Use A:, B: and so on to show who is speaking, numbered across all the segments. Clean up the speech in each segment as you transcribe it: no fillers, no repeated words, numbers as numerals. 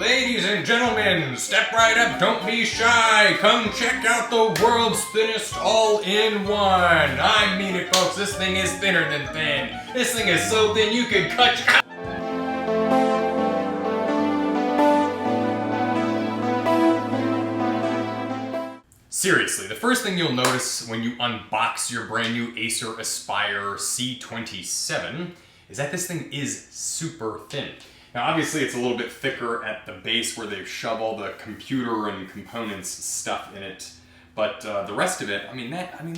A: Ladies and gentlemen, step right up, don't be shy. Come check out the world's thinnest all-in-one. I mean it, folks, this thing is thinner than thin. This thing is so thin you could cut your... Seriously, the first thing you'll notice when you unbox your brand new ACER Aspire C27 is that this thing is super thin. Now obviously it's a little bit thicker at the base where they've shoved all the computer and components stuff in it, but the rest of it, I mean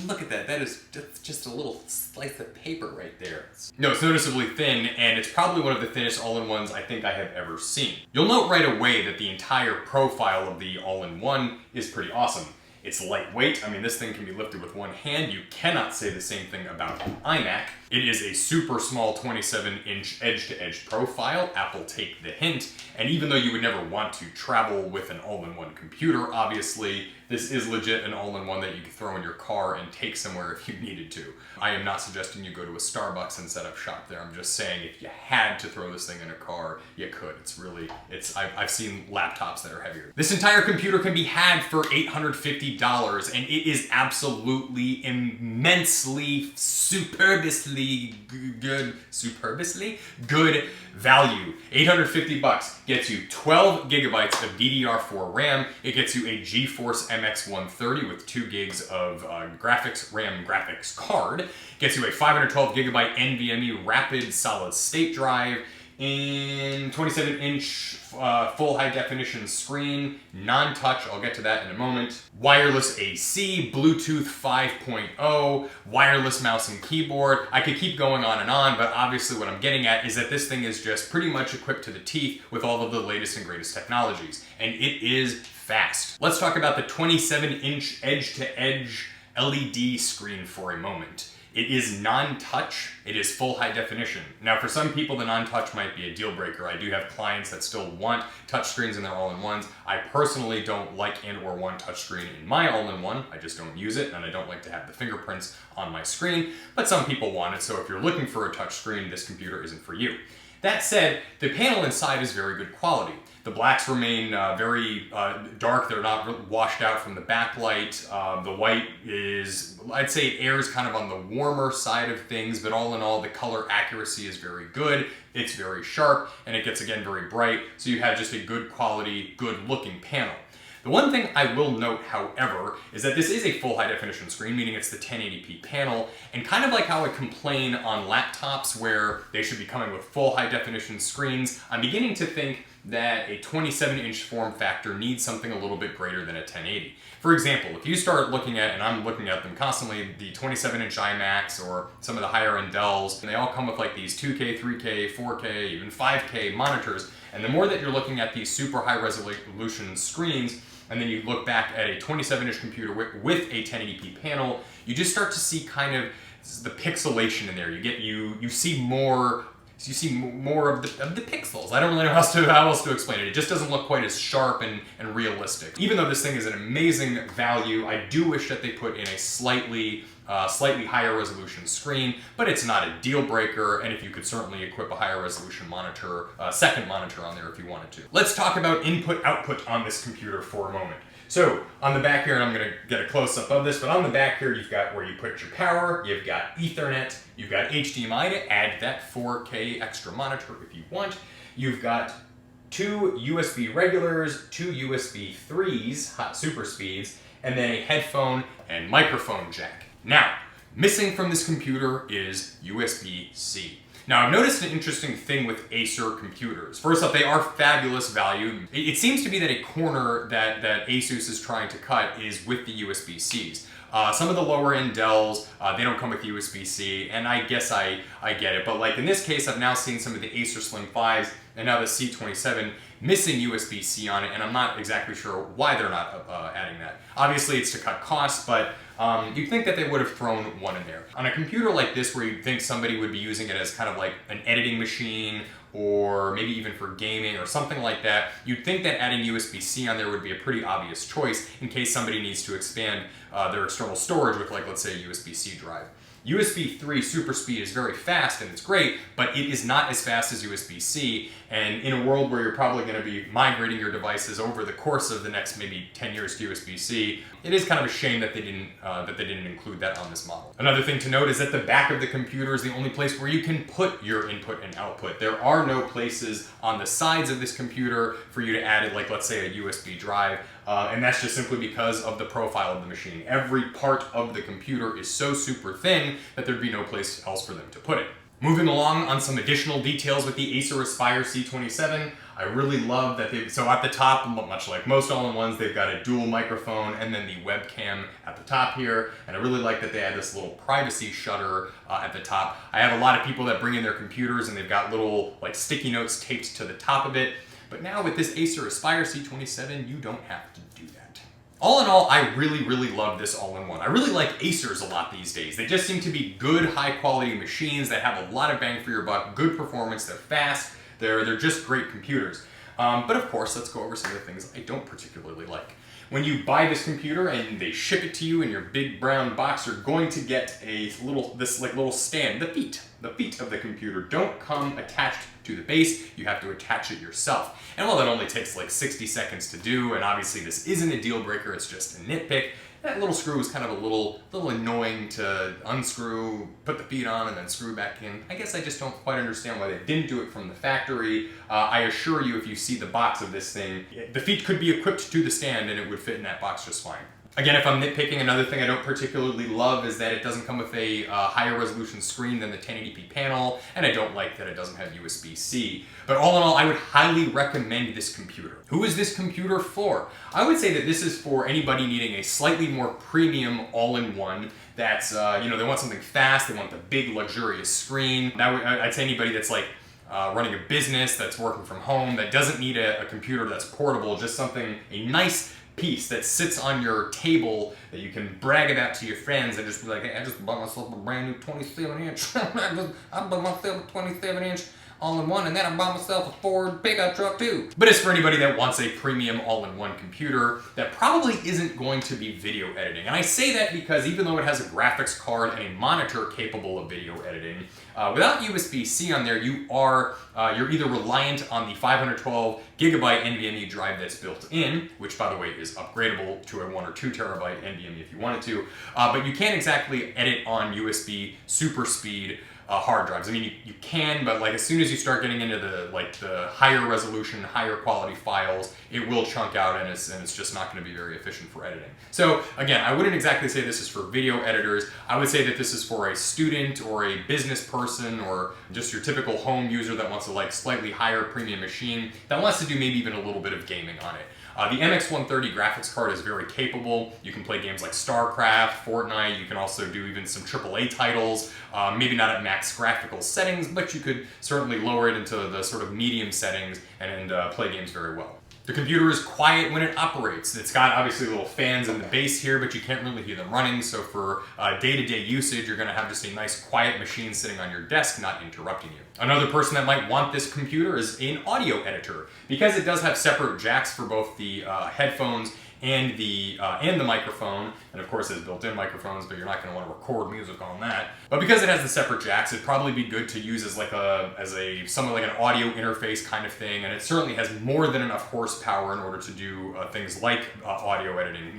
A: look at that, that's just a little slice of paper right there. No, it's noticeably thin, and it's probably one of the thinnest all-in-ones I think I have ever seen. You'll note right away that the entire profile of the all-in-one is pretty awesome. It's lightweight. I mean, this thing can be lifted with one hand. You cannot say the same thing about an iMac. It is a super small 27-inch edge-to-edge profile. Apple take the hint. And even though you would never want to travel with an all-in-one computer, obviously, this is legit an all-in-one that you can throw in your car and take somewhere if you needed to. I am not suggesting you go to a Starbucks and set up shop there. I'm just saying if you had to throw this thing in a car, you could. I've seen laptops that are heavier. This entire computer can be had for $850, and it is absolutely immensely, superbously good value. 850 bucks gets you 12 gigabytes of DDR4 RAM. It gets you a GeForce MX130 with 2 gigs of RAM graphics card. Gets you a 512 gigabyte NVMe rapid solid state drive, in 27-inch full high definition screen, non-touch, I'll get to that in a moment, wireless AC, Bluetooth 5.0, wireless mouse and keyboard. I could keep going on and on, but obviously what I'm getting at is that this thing is just pretty much equipped to the teeth with all of the latest and greatest technologies, and it is fast. Let's talk about the 27-inch edge-to-edge LED screen for a moment. It is non-touch, it is full high definition. Now for some people the non-touch might be a deal breaker. I do have clients that still want touchscreens in their all-in-ones. I personally don't like and or want touchscreen in my all-in-one. I just don't use it, and I don't like to have the fingerprints on my screen, but some people want it, so if you're looking for a touchscreen, this computer isn't for you. That said, the panel inside is very good quality. The blacks remain very dark, they're not washed out from the backlight. The white is, I'd say it airs kind of on the warmer side of things, but all in all, the color accuracy is very good. It's very sharp, and it gets, again, very bright, so you have just a good quality, good looking panel. The one thing I will note, however, is that this is a full high definition screen, meaning it's the 1080p panel, and kind of like how I complain on laptops where they should be coming with full high definition screens, I'm beginning to think that a 27-inch form factor needs something a little bit greater than a 1080. For example, if you start looking at, and I'm looking at them constantly, the 27-inch iMacs or some of the higher end Dells, and they all come with like these 2K, 3K, 4K, even 5K monitors, and the more that you're looking at these super high resolution screens, and then you look back at a 27-inch computer with a 1080p panel, you just start to see kind of the pixelation in there. You see more of the pixels. I don't really know how else to explain it. It just doesn't look quite as sharp and realistic. Even though this thing is an amazing value, I do wish that they put in a slightly higher resolution screen, but it's not a deal breaker, and if you could certainly equip a higher resolution monitor, second monitor on there if you wanted to. Let's talk about input-output on this computer for a moment. So on the back here, and I'm gonna get a close-up of this, but on the back here, you've got where you put your power, you've got Ethernet, you've got HDMI to add that 4K extra monitor if you want. You've got 2 USB regulars, 2 USB 3s, hot super speeds, and then a headphone and microphone jack. Now, missing from this computer is USB-C. Now, I've noticed an interesting thing with Acer computers. First off, they are fabulous value. It seems to be that a corner that Asus is trying to cut is with the USB-Cs. Some of the lower end Dells, they don't come with USB-C, and I guess I get it. But like in this case, I've now seen some of the Acer Slim 5s and now the C27 missing USB-C on it, and I'm not exactly sure why they're not adding that. Obviously, it's to cut costs, but you'd think that they would have thrown one in there. On a computer like this, where you'd think somebody would be using it as kind of like an editing machine, or maybe even for gaming or something like that, you'd think that adding USB-C on there would be a pretty obvious choice in case somebody needs to expand their external storage with, like, let's say a USB-C drive. USB 3 super speed is very fast and it's great, but it is not as fast as USB-C. And in a world where you're probably going to be migrating your devices over the course of the next maybe 10 years to USB-C, it is kind of a shame that they didn't include that on this model. Another thing to note is that the back of the computer is the only place where you can put your input and output. There are no places on the sides of this computer for you to add it, like let's say a USB drive, and that's just simply because of the profile of the machine. Every part of the computer is so super thin that there'd be no place else for them to put it. Moving along on some additional details with the ACER Aspire C27, I really love that so at the top, much like most all-in-ones, they've got a dual microphone and then the webcam at the top here, and I really like that they add this little privacy shutter at the top. I have a lot of people that bring in their computers and they've got little like sticky notes taped to the top of it, but now with this ACER Aspire C27, you don't have to do that. All in all, I really love this all-in-one. I really like Acers a lot these days. They just seem to be good, high-quality machines that have a lot of bang for your buck, good performance, they're fast, they're just great computers. But of course, let's go over some of the things I don't particularly like. When you buy this computer and they ship it to you in your big brown box, you're going to get this little stand. The feet of the computer don't come attached to the base. You have to attach it yourself. And while that only takes like 60 seconds to do, and obviously this isn't a deal breaker, it's just a nitpick, that little screw is kind of a little annoying to unscrew, put the feet on, and then screw back in. I guess I just don't quite understand why they didn't do it from the factory. I assure you, if you see the box of this thing, the feet could be equipped to the stand and it would fit in that box just fine. Again, if I'm nitpicking, another thing I don't particularly love is that it doesn't come with a higher resolution screen than the 1080p panel, and I don't like that it doesn't have USB-C. But all in all, I would highly recommend this computer. Who is this computer for? I would say that this is for anybody needing a slightly more premium all-in-one that's, they want something fast, they want the big luxurious screen. I'd say anybody that's like running a business, that's working from home, that doesn't need a computer that's portable, just something, a nice piece that sits on your table that you can brag about to your friends and just be like, hey, I just bought myself a brand new 27-inch. I bought myself a 27-inch all-in-one, and then I bought myself a Ford pickup truck too. But it's for anybody that wants a premium all-in-one computer that probably isn't going to be video editing. And I say that because even though it has a graphics card and a monitor capable of video editing, without USB-C on there, you're either reliant on the 512 gigabyte NVMe drive that's built in, which by the way is upgradable to a 1 or 2 terabyte NVMe if you wanted to, but you can't exactly edit on USB super speed hard drives. I mean, you can, but like as soon as you start getting into the higher resolution, higher quality files, it will chunk out and it's just not going to be very efficient for editing. So again, I wouldn't exactly say this is for video editors. I would say that this is for a student or a business person or just your typical home user that wants a like slightly higher premium machine that wants to do maybe even a little bit of gaming on it. The MX130 graphics card is very capable. You can play games like StarCraft, Fortnite, you can also do even some AAA titles, maybe not at max graphical settings, but you could certainly lower it into the sort of medium settings and play games very well. The computer is quiet when it operates. It's got obviously little fans in the base here, but you can't really hear them running, so for day-to-day usage, you're gonna have just a nice quiet machine sitting on your desk, not interrupting you. Another person that might want this computer is an audio editor. Because it does have separate jacks for both the headphones and the microphone, and of course it has built-in microphones, but you're not going to want to record music on that. But because it has the separate jacks, it'd probably be good to use as something like an audio interface kind of thing, and it certainly has more than enough horsepower in order to do things like audio editing,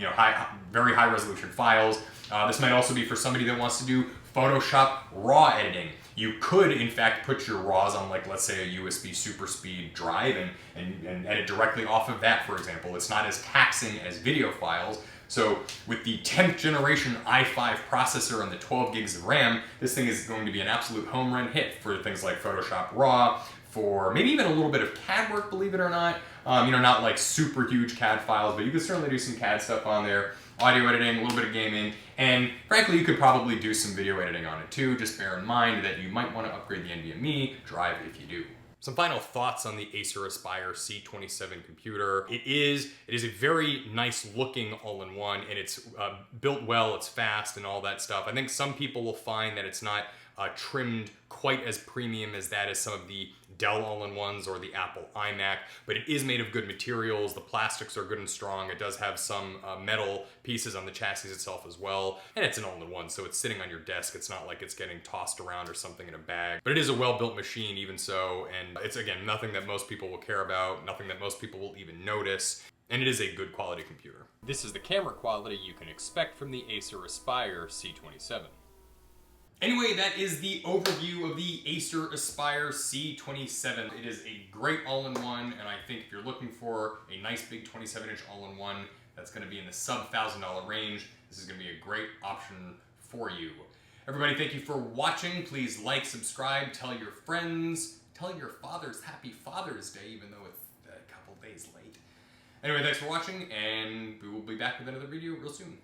A: very high resolution files. This might also be for somebody that wants to do Photoshop RAW editing. You could, in fact, put your RAWs on, like, let's say, a USB super speed drive and edit directly off of that, for example. It's not as taxing as video files. So with the 10th generation i5 processor and the 12 gigs of RAM, this thing is going to be an absolute home run hit for things like Photoshop RAW, for maybe even a little bit of CAD work, believe it or not. Not like super huge CAD files, but you can certainly do some CAD stuff on there. Audio editing, a little bit of gaming, and frankly, you could probably do some video editing on it too. Just bear in mind that you might want to upgrade the NVMe drive if you do. Some final thoughts on the ACER Aspire C27 computer. It is a very nice looking all-in-one, and it's built well, it's fast and all that stuff. I think some people will find that it's not trimmed quite as premium as that as some of the Dell all-in-ones or the Apple iMac, but it is made of good materials. The plastics are good and strong. It does have some metal pieces on the chassis itself as well, and it's an all-in-one, so it's sitting on your desk. It's not like it's getting tossed around or something in a bag, but it is a well-built machine even so, and it's, again, nothing that most people will care about, nothing that most people will even notice. And it is a good quality computer. This is the camera quality you can expect from the ACER Aspire C27. Anyway, that is the overview of the ACER Aspire C27. It is a great all-in-one, and I think if you're looking for a nice big 27-inch all-in-one that's going to be in the sub-$1,000 range, this is going to be a great option for you. Everybody, thank you for watching. Please like, subscribe, tell your friends, tell your fathers Happy Father's Day, even though it's a couple days late. Anyway, thanks for watching, and we will be back with another video real soon.